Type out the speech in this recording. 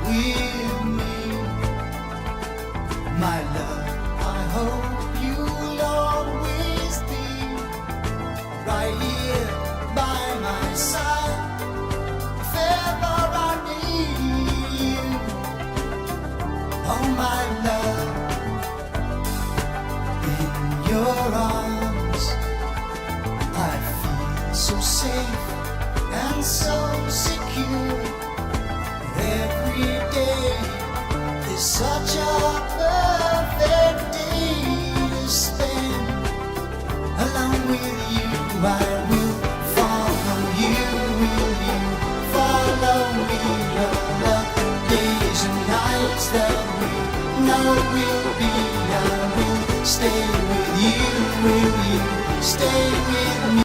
with me, my love. I hope you'll always be right here by my side if ever I need you. Oh, my love, in your arms I feel so safe and so secure. Every day is such a perfect day to spend along with you. I will follow you. Will you follow me? All the days and nights that we know will be. I will stay with you. Will you stay with me?